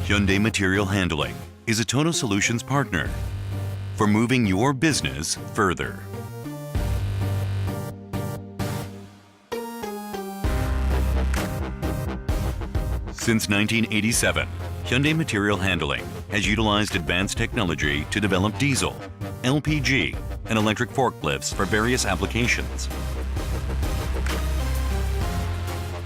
Hyundai Material Handling is a total solutions partner for moving your business further. Since 1987, Hyundai Material Handling has utilized advanced technology to develop diesel, LPG, and electric forklifts for various applications.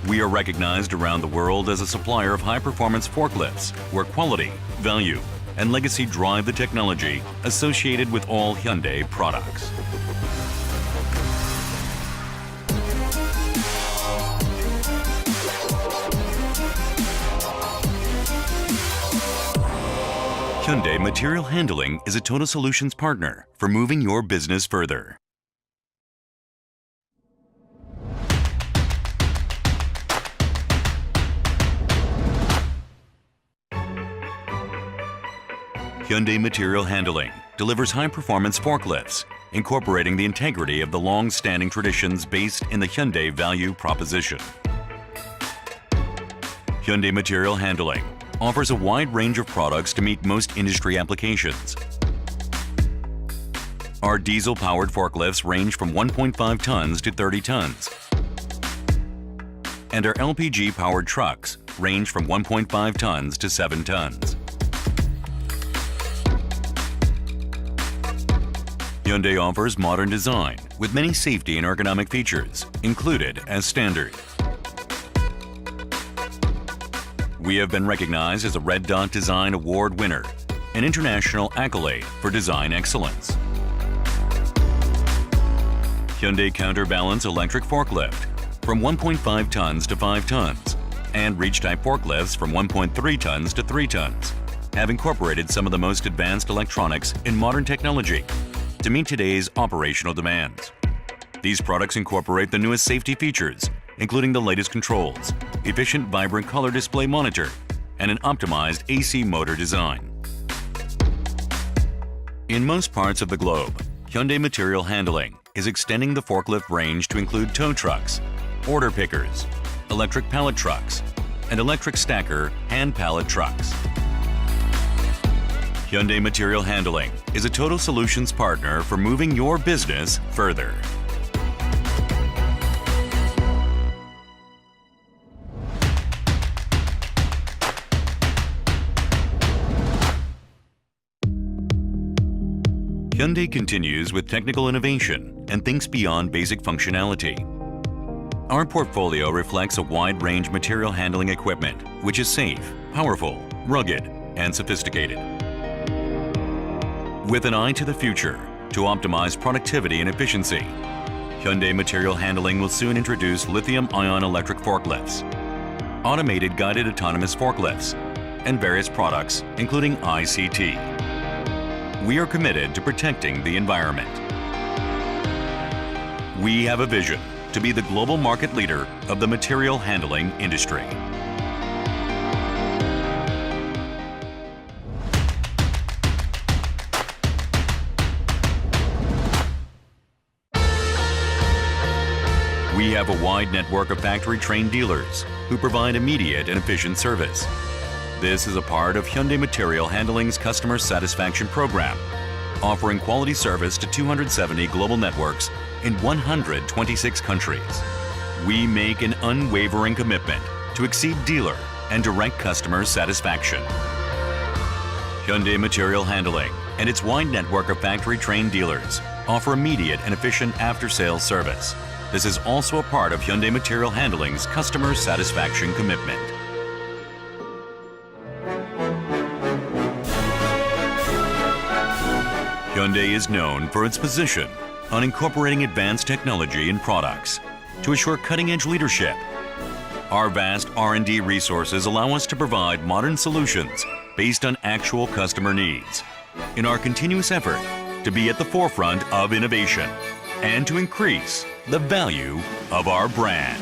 We are recognized around the world as a supplier of high-performance forklifts where quality, value, and legacy drive the technology associated with all Hyundai products. Hyundai Material Handling is a total solutions partner for moving your business further. Hyundai Material Handling delivers high-performance forklifts, incorporating the integrity of the long-standing traditions based in the Hyundai value proposition. Hyundai Material Handling offers a wide range of products to meet most industry applications. Our diesel-powered forklifts range from 1.5 tons to 30 tons. And our LPG-powered trucks range from 1.5 tons to 7 tons. Hyundai offers modern design with many safety and ergonomic features included as standard. We have been recognized as a Red Dot Design Award winner, an international accolade for design excellence. Hyundai Counterbalance Electric Forklift from 1.5 tons to 5 tons and reach-type forklifts from 1.3 tons to 3 tons have incorporated some of the most advanced electronics in modern technology to meet today's operational demands. These products incorporate the newest safety features, including the latest controls, efficient vibrant color display monitor, and an optimized AC motor design. In most parts of the globe, Hyundai Material Handling is extending the forklift range to include tow trucks, order pickers, electric pallet trucks, and electric stacker hand pallet trucks. Hyundai Material Handling is a total solutions partner for moving your business further. Hyundai continues with technical innovation and thinks beyond basic functionality. Our portfolio reflects a wide range material handling equipment, which is safe, powerful, rugged, and sophisticated. With an eye to the future, to optimize productivity and efficiency, Hyundai Material Handling will soon introduce lithium-ion electric forklifts, automated guided autonomous forklifts, and various products, including ICT. We are committed to protecting the environment. We have a vision to be the global market leader of the material handling industry. We have a wide network of factory-trained dealers who provide immediate and efficient service. This is a part of Hyundai Material Handling's customer satisfaction program, offering quality service to 270 global networks in 126 countries. We make an unwavering commitment to exceed dealer and direct customer satisfaction. Hyundai Material Handling and its wide network of factory-trained dealers offer immediate and efficient after-sales service. This is also a part of Hyundai Material Handling's customer satisfaction commitment. Hyundai is known for its position on incorporating advanced technology in products to assure cutting-edge leadership. Our vast R&D resources allow us to provide modern solutions based on actual customer needs in our continuous effort to be at the forefront of innovation and to increase the value of our brand.